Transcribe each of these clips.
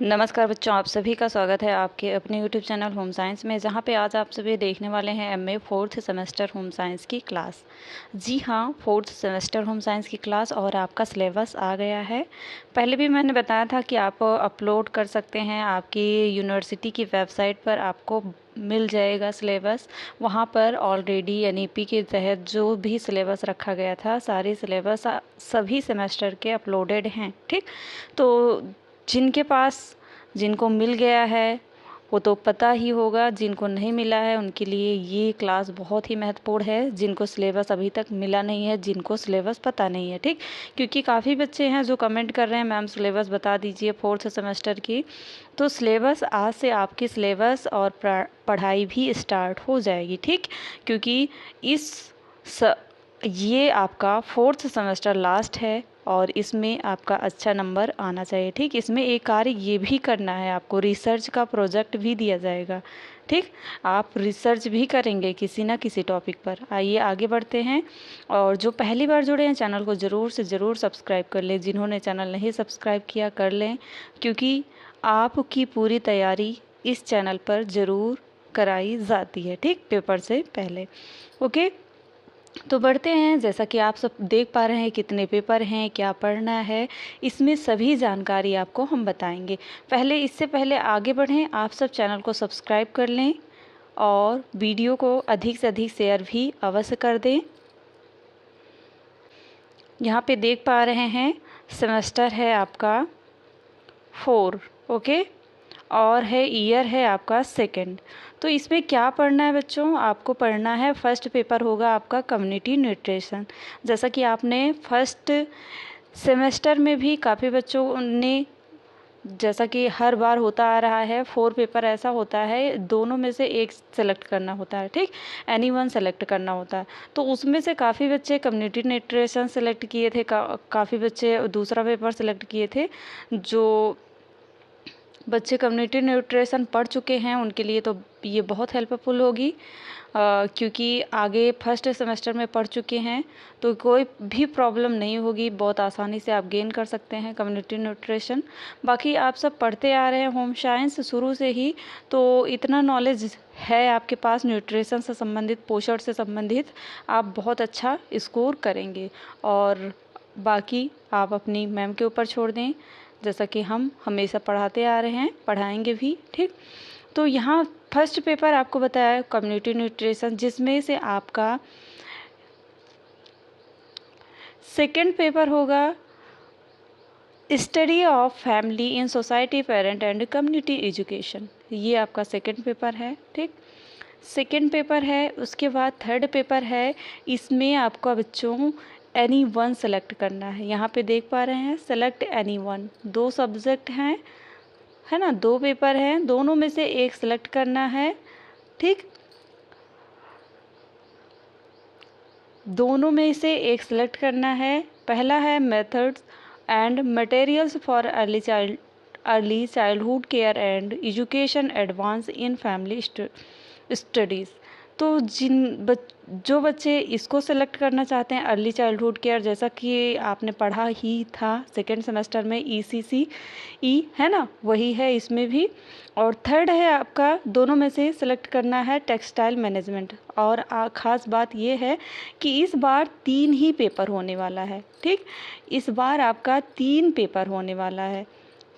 नमस्कार बच्चों, आप सभी का स्वागत है आपके अपने यूट्यूब चैनल होम साइंस में, जहां पे आज आप सभी देखने वाले हैं MA fourth semester home science की क्लास। जी हाँ, फोर्थ सेमेस्टर होम साइंस की क्लास और आपका सिलेबस आ गया है। पहले भी मैंने बताया था कि आप अपलोड कर सकते हैं, आपकी यूनिवर्सिटी की वेबसाइट पर आपको मिल जाएगा सिलेबस। वहाँ पर ऑलरेडी एनईपी के तहत जो भी सिलेबस रखा गया था, सारे सिलेबस सभी सेमेस्टर के अपलोडेड हैं। ठीक, तो जिनको मिल गया है वो तो पता ही होगा, जिनको नहीं मिला है उनके लिए ये क्लास बहुत ही महत्वपूर्ण है। जिनको सिलेबस अभी तक मिला नहीं है, जिनको सिलेबस पता नहीं है, ठीक, क्योंकि काफ़ी बच्चे हैं जो कमेंट कर रहे हैं मैम सिलेबस बता दीजिए फोर्थ सेमेस्टर की। तो सिलेबस आज से आपकी सिलेबस और पढ़ाई भी स्टार्ट हो जाएगी, ठीक, क्योंकि ये आपका फोर्थ सेमेस्टर लास्ट है और इसमें आपका अच्छा नंबर आना चाहिए। ठीक, इसमें एक कार्य ये भी करना है, आपको रिसर्च का प्रोजेक्ट भी दिया जाएगा। ठीक, आप रिसर्च भी करेंगे किसी ना किसी टॉपिक पर। आइए आगे बढ़ते हैं, और जो पहली बार जुड़े हैं चैनल को ज़रूर से ज़रूर सब्सक्राइब कर लें। जिन्होंने चैनल नहीं सब्सक्राइब किया कर लें, क्योंकि आपकी पूरी तैयारी इस चैनल पर ज़रूर कराई जाती है, ठीक, पेपर से पहले। ओके, तो बढ़ते हैं। जैसा कि आप सब देख पा रहे हैं कितने पेपर हैं, क्या पढ़ना है, इसमें सभी जानकारी आपको हम बताएंगे। इससे पहले आगे बढ़ें, आप सब चैनल को सब्सक्राइब कर लें और वीडियो को अधिक से अधिक शेयर भी अवश्य कर दें। यहाँ पे देख पा रहे हैं सेमेस्टर है आपका 4, ओके, और ईयर है आपका सेकंड। तो इसमें क्या पढ़ना है बच्चों, आपको पढ़ना है, फर्स्ट पेपर होगा आपका कम्युनिटी न्यूट्रिशन। जैसा कि आपने फर्स्ट सेमेस्टर में भी काफ़ी बच्चों ने, जैसा कि हर बार होता आ रहा है, 4 पेपर ऐसा होता है, दोनों में से एक सेलेक्ट करना होता है, ठीक, एनी वन सेलेक्ट करना होता है। तो उसमें से काफ़ी बच्चे कम्युनिटी न्यूट्रिशन सेलेक्ट किए थे, काफ़ी बच्चे दूसरा पेपर सेलेक्ट किए थे। जो बच्चे कम्युनिटी न्यूट्रिशन पढ़ चुके हैं उनके लिए तो ये बहुत हेल्पफुल होगी, क्योंकि आगे फर्स्ट सेमेस्टर में पढ़ चुके हैं तो कोई भी प्रॉब्लम नहीं होगी, बहुत आसानी से आप गेन कर सकते हैं कम्युनिटी न्यूट्रिशन। बाकी आप सब पढ़ते आ रहे हैं होम साइंस शुरू से ही, तो इतना नॉलेज है आपके पास न्यूट्रिशन से संबंधित, पोषण से संबंधित, आप बहुत अच्छा स्कोर करेंगे। और बाकी आप अपनी मैम के ऊपर छोड़ दें, जैसा कि हम हमेशा पढ़ाते आ रहे हैं, पढ़ाएंगे भी, ठीक। तो यहाँ फर्स्ट पेपर आपको बताया कम्युनिटी न्यूट्रिशन, जिसमें से आपका सेकंड पेपर होगा study of family in society, parent and community education. ये आपका सेकंड पेपर है, ठीक, सेकंड पेपर है। उसके बाद थर्ड पेपर है, इसमें आपका बच्चों एनी वन सेलेक्ट करना है। यहाँ पे देख पा रहे हैं सेलेक्ट एनी वन, 2 सब्जेक्ट हैं, है ना, 2 पेपर हैं, दोनों में से एक सेलेक्ट करना है, ठीक, दोनों में से एक सेलेक्ट करना है। पहला है methods and materials for early childhood care and education advance in family studies. तो जो बच्चे इसको सेलेक्ट करना चाहते हैं, अर्ली चाइल्डहुड केयर, जैसा कि आपने पढ़ा ही था सेकेंड सेमेस्टर में, ECCE है ना, वही है इसमें भी। और थर्ड है आपका, दोनों में से सेलेक्ट करना है टेक्सटाइल मैनेजमेंट। और ख़ास बात ये है कि इस बार 3 ही पेपर होने वाला है, ठीक, इस बार आपका 3 पेपर होने वाला है।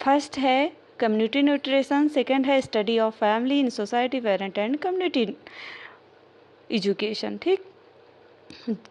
फर्स्ट है कम्युनिटी न्यूट्रिशन, सेकंड है study of family in society, parent and community education, ठीक,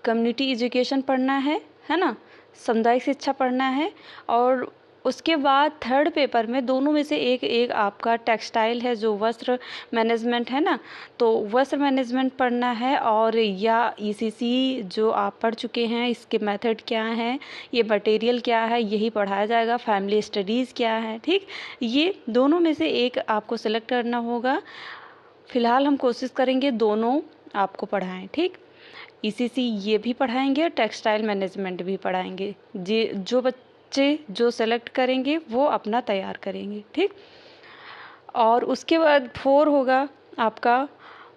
कम्युनिटी एजुकेशन पढ़ना है ना, सामुदायिक शिक्षा पढ़ना है। और उसके बाद थर्ड पेपर में दोनों में से एक आपका टेक्सटाइल है, जो वस्त्र मैनेजमेंट है ना, तो वस्त्र मैनेजमेंट पढ़ना है। और या ECC जो आप पढ़ चुके हैं, इसके मेथड क्या हैं, ये मटेरियल क्या है, यही पढ़ाया जाएगा। फैमिली स्टडीज़ क्या है, ठीक, ये दोनों में से एक आपको सेलेक्ट करना होगा। फ़िलहाल हम कोशिश करेंगे दोनों आपको पढ़ाएं, ठीक, ECC ये भी पढ़ाएंगे और टेक्सटाइल मैनेजमेंट भी पढ़ाएंगे। जो बच्चे जो सेलेक्ट करेंगे वो अपना तैयार करेंगे, ठीक। और उसके बाद 4 होगा आपका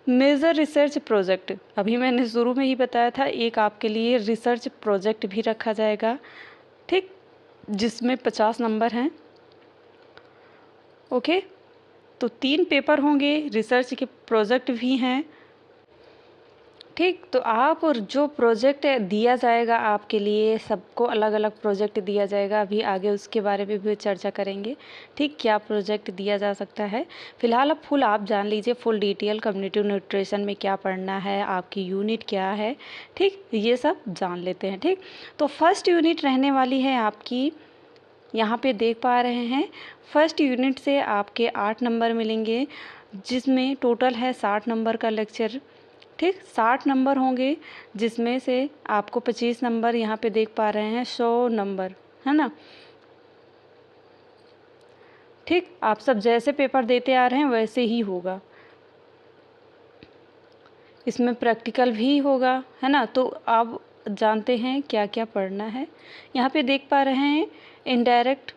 मेजर रिसर्च प्रोजेक्ट। अभी मैंने शुरू में ही बताया था, एक आपके लिए रिसर्च प्रोजेक्ट भी रखा जाएगा, ठीक, जिसमें 50 नंबर हैं। ओके, तो 3 पेपर होंगे, रिसर्च के प्रोजेक्ट भी हैं। ठीक, तो आप और जो प्रोजेक्ट दिया जाएगा आपके लिए, सबको अलग अलग प्रोजेक्ट दिया जाएगा, अभी आगे उसके बारे में भी चर्चा करेंगे। ठीक, क्या प्रोजेक्ट दिया जा सकता है। फिलहाल अब फुल आप जान लीजिए, फुल डिटेल कम्युनिटी न्यूट्रिशन में क्या पढ़ना है, आपकी यूनिट क्या है। ठीक, ये सब जान लेते हैं। ठीक, तो फर्स्ट यूनिट रहने वाली है आपकी, यहाँ पे देख पा रहे हैं, फर्स्ट यूनिट से आपके 8 नंबर मिलेंगे, जिसमें टोटल है 60 नंबर का लेक्चर। ठीक, 60 नंबर होंगे, जिसमें से आपको 25 नंबर यहाँ पे देख पा रहे हैं 100 नंबर, है ना। ठीक, आप सब जैसे पेपर देते आ रहे हैं वैसे ही होगा, इसमें प्रैक्टिकल भी होगा, है ना। तो आप जानते हैं क्या क्या पढ़ना है। यहाँ पे देख पा रहे हैं इनडायरेक्ट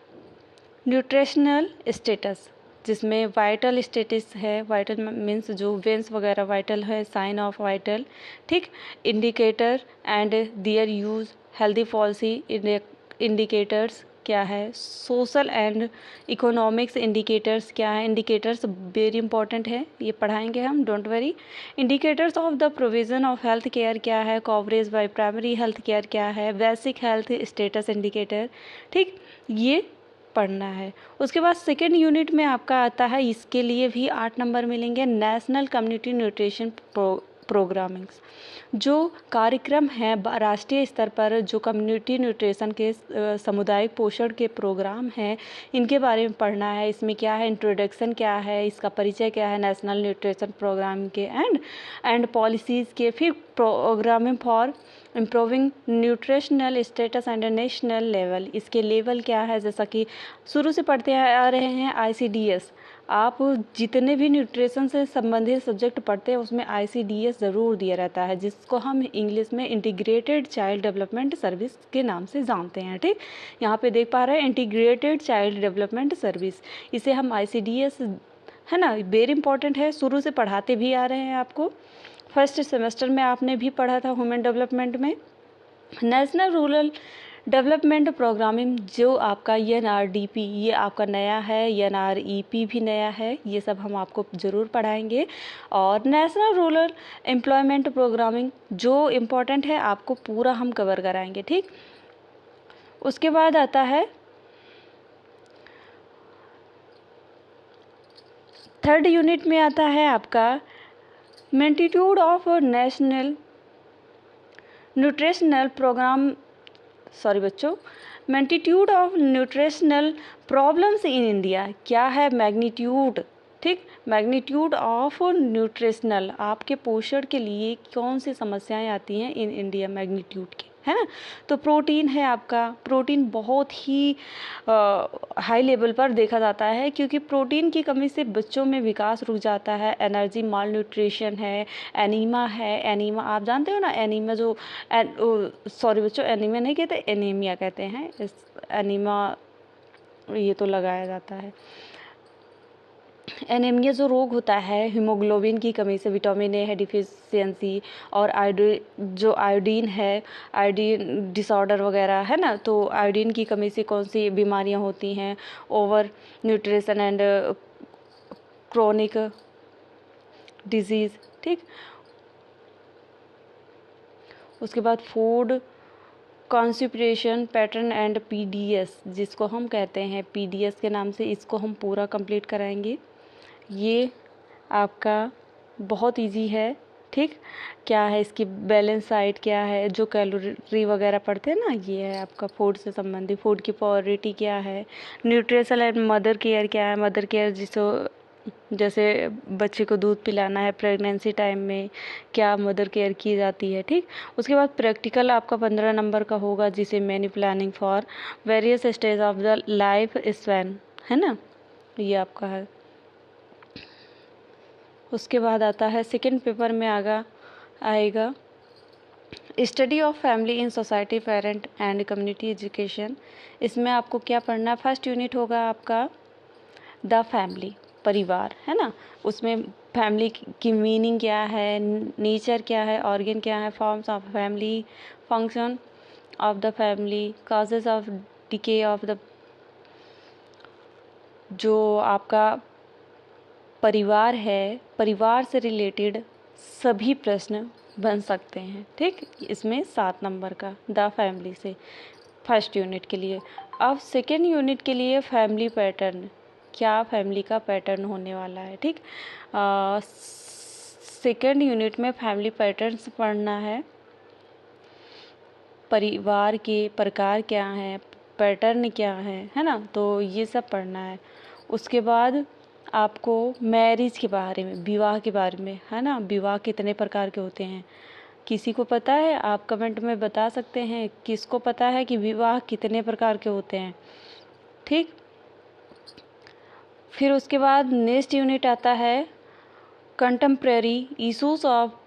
न्यूट्रिशनल स्टेटस, जिसमें वाइटल स्टेटस है, वाइटल मीन्स जो वेंस वगैरह वाइटल है, साइन ऑफ वाइटल। ठीक, indicator and their use, healthy policy indicators क्या है, सोशल एंड इकोनॉमिक्स इंडिकेटर्स क्या है। इंडिकेटर्स वेरी इंपॉर्टेंट है, ये पढ़ाएंगे हम, don't worry. Indicators of the provision of health care क्या है, coverage by primary health care क्या है, बेसिक हेल्थ स्टेटस इंडिकेटर। ठीक, ये पढ़ना है। उसके बाद सेकेंड यूनिट में आपका आता है, इसके लिए भी 8 नंबर मिलेंगे, नेशनल कम्युनिटी न्यूट्रिशन प्रोग्रामिंग्स। जो कार्यक्रम है राष्ट्रीय स्तर पर, जो कम्युनिटी न्यूट्रिशन के सामुदायिक पोषण के प्रोग्राम हैं, इनके बारे में पढ़ना है। इसमें क्या है, इंट्रोडक्शन क्या है, इसका परिचय क्या है, नेशनल न्यूट्रिशन प्रोग्राम के एंड पॉलिसीज़ के, फिर programming for improving nutritional status and national level, इसके लेवल क्या है। जैसा कि शुरू से पढ़ते आ रहे हैं ICDS, आप जितने भी न्यूट्रिशन से संबंधित सब्जेक्ट पढ़ते हैं उसमें ICDS ज़रूर दिया रहता है, जिसको हम इंग्लिश में इंटीग्रेटेड चाइल्ड डेवलपमेंट सर्विस के नाम से जानते हैं। ठीक, यहाँ पे देख पा रहे हैं इंटीग्रेटेड चाइल्ड डेवलपमेंट सर्विस, इसे हम ICDS, है ना, वेरी इंपॉर्टेंट है, शुरू से पढ़ाते भी आ रहे हैं आपको। फर्स्ट सेमेस्टर में आपने भी पढ़ा था ह्यूमन डेवलपमेंट में। नेशनल रूरल डेवलपमेंट प्रोग्रामिंग, जो आपका NRDP, ये आपका नया है, NREP भी नया है, ये सब हम आपको ज़रूर पढ़ाएंगे। और नेशनल रूरल एम्प्लॉयमेंट प्रोग्रामिंग, जो इम्पोर्टेंट है, आपको पूरा हम कवर कराएंगे। ठीक, उसके बाद आता है थर्ड यूनिट में आता है आपका magnitude of national nutritional program, sorry बच्चों, magnitude of nutritional problems in India, क्या है मैग्नीट्यूड। ठीक, मैग्नीट्यूड ऑफ न्यूट्रिशनल, आपके पोषण के लिए कौन सी समस्याएं आती हैं इन इंडिया, मैग्नीट्यूड के, है ना। तो प्रोटीन है आपका, प्रोटीन बहुत ही हाई लेवल पर देखा जाता है, क्योंकि प्रोटीन की कमी से बच्चों में विकास रुक जाता है, एनर्जी माल न्यूट्रिशन है, एनीमा है। एनीमा आप जानते हो ना, एनीमा जो सॉरी बच्चों, एनीमिया नहीं कहते, एनीमिया कहते हैं, इस एनीमा ये तो लगाया जाता है। एनीमिया जो रोग होता है हीमोग्लोबिन की कमी से, विटामिन ए है डिफिशियंसी, और आयोडीन है, आयोडीन डिसऑर्डर वगैरह, है ना। तो आयोडीन की कमी से कौन सी बीमारियां होती हैं, over nutrition and chronic disease. ठीक, उसके बाद food constipation pattern and PDS, जिसको हम कहते हैं PDS के नाम से, इसको हम पूरा कंप्लीट कराएंगे। ये आपका बहुत इजी है। ठीक, क्या है इसकी बैलेंस डाइट क्या है, जो कैलोरी वगैरह पढ़ते हैं ना, ये है आपका फूड से संबंधित। फूड की प्रायोरिटी क्या है, न्यूट्रिशन एंड मदर केयर क्या है, मदर केयर जिसको जैसे बच्चे को दूध पिलाना है प्रेगनेंसी टाइम में, क्या मदर केयर की जाती है। ठीक, उसके बाद प्रैक्टिकल आपका 15 नंबर का होगा, जिसे menu planning for various stage of the life span, है ना, ये आपका है। उसके बाद आता है सेकंड पेपर में आएगा study of family in society, parent and community education. इसमें आपको क्या पढ़ना है, फर्स्ट यूनिट होगा आपका द फैमिली, परिवार, है ना। उसमें फैमिली की मीनिंग क्या है, नेचर क्या है, ऑर्गन क्या है, forms of family, function of the family, causes of decay of the जो आपका परिवार है, परिवार से रिलेटेड सभी प्रश्न बन सकते हैं। ठीक, इसमें 7 नंबर का द फैमिली से फर्स्ट यूनिट के लिए। अब सेकेंड यूनिट के लिए फैमिली पैटर्न, क्या फैमिली का पैटर्न होने वाला है। ठीक, सेकेंड यूनिट में फैमिली पैटर्न्स पढ़ना है, परिवार के प्रकार क्या हैं, पैटर्न क्या है ना, तो ये सब पढ़ना है। उसके बाद आपको मैरिज के बारे में, विवाह के बारे में, है ना, विवाह कितने प्रकार के होते हैं, किसी को पता है? आप कमेंट में बता सकते हैं किसको पता है कि विवाह कितने प्रकार के होते हैं। ठीक, फिर उसके बाद नेक्स्ट यूनिट आता है कंटेम्प्रेरी इशूज ऑफ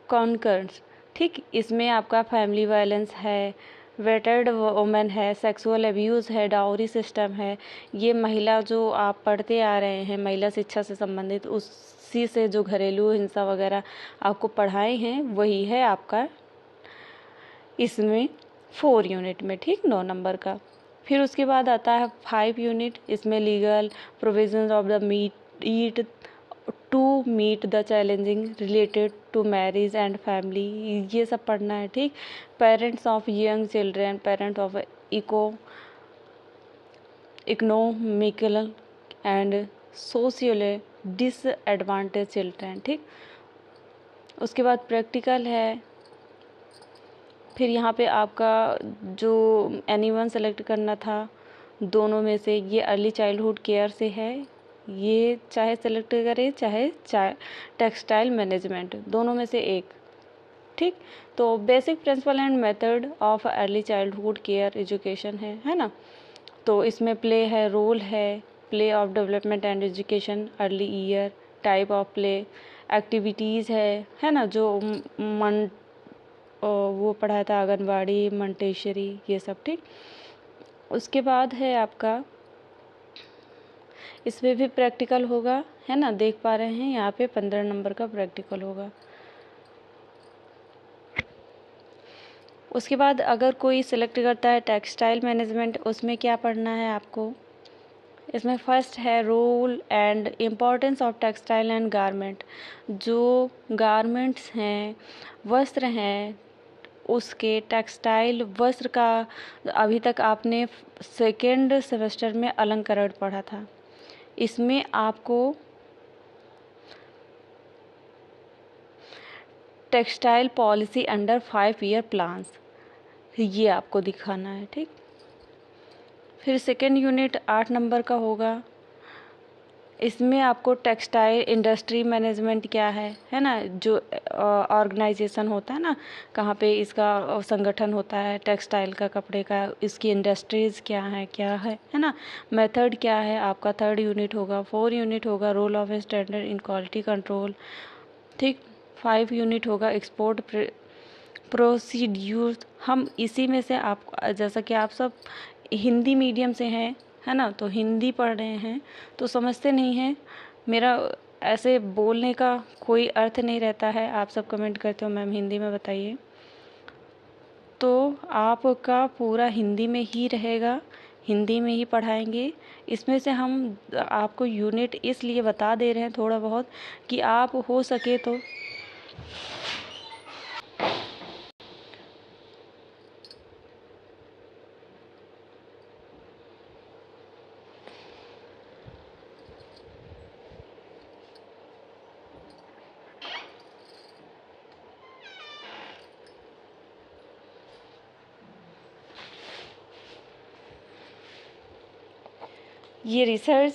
कॉन्कर्स। ठीक, इसमें आपका फैमिली वायलेंस है, वेटेड वुमेन है, सेक्सुअल अब्यूज़ है, डाउरी सिस्टम है। ये महिला जो आप पढ़ते आ रहे हैं, महिला शिक्षा से संबंधित, उसी से जो घरेलू हिंसा वगैरह आपको पढ़ाए हैं वही है आपका इसमें 4 यूनिट में। ठीक, 9 नंबर का। फिर उसके बाद आता है 5 यूनिट, इसमें legal provisions of the meet to meet the challenging related to marriage and family, ये सब पढ़ना है। ठीक, parents of young children, parents of economical and social disadvantage children. ठीक, उसके बाद प्रैक्टिकल है। फिर यहाँ पे आपका जो एनीवन सेलेक्ट करना था दोनों में से, ये अर्ली चाइल्डहुड केयर से है, ये चाहे सेलेक्ट करें चाहे टेक्सटाइल मैनेजमेंट, दोनों में से एक। ठीक, तो basic principle and method of early childhood care education है ना, तो इसमें प्ले है, रोल है, play of development and education, early year, type of play, activities है ना, जो वो पढ़ाया था आंगनबाड़ी, मंटेशरी, ये सब। ठीक, उसके बाद है आपका इसमें भी प्रैक्टिकल होगा, है ना, देख पा रहे हैं यहाँ पे 15 नंबर का प्रैक्टिकल होगा। उसके बाद अगर कोई सिलेक्ट करता है टेक्सटाइल मैनेजमेंट, उसमें क्या पढ़ना है आपको? इसमें फर्स्ट है role and importance of textile and garment, जो गारमेंट्स हैं, वस्त्र हैं, उसके टेक्सटाइल वस्त्र का अभी तक आपने सेकेंड सेमेस्टर में अलंकरण पढ़ा था। इसमें आपको textile policy under 5 year plans, ये आपको दिखाना है। ठीक, फिर सेकेंड यूनिट 8 नंबर का होगा, इसमें आपको टेक्सटाइल इंडस्ट्री मैनेजमेंट क्या है ना, जो ऑर्गेनाइजेशन होता है ना, कहाँ पे इसका संगठन होता है टेक्सटाइल का, कपड़े का, इसकी इंडस्ट्रीज़ क्या है ना, मेथड क्या है आपका 3rd यूनिट होगा। 4 यूनिट होगा role of standard in quality control. ठीक, 5 यूनिट होगा एक्सपोर्ट प्रोसीड्यूर्स। हम इसी में से आप, जैसा कि आप सब हिंदी मीडियम से हैं, है ना, तो हिंदी पढ़ रहे हैं तो समझते नहीं हैं, मेरा ऐसे बोलने का कोई अर्थ नहीं रहता है। आप सब कमेंट करते हो मैम हिंदी में बताइए, तो आपका पूरा हिंदी में ही रहेगा, हिंदी में ही पढ़ाएंगे। इसमें से हम आपको यूनिट इसलिए बता दे रहे हैं थोड़ा बहुत कि आप हो सके तो ये रिसर्च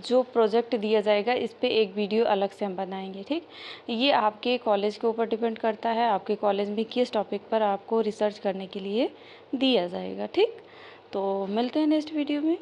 जो प्रोजेक्ट दिया जाएगा इस पे एक वीडियो अलग से हम बनाएंगे। ठीक, ये आपके कॉलेज के ऊपर डिपेंड करता है, आपके कॉलेज में किस टॉपिक पर आपको रिसर्च करने के लिए दिया जाएगा। ठीक, तो मिलते हैं नेक्स्ट वीडियो में।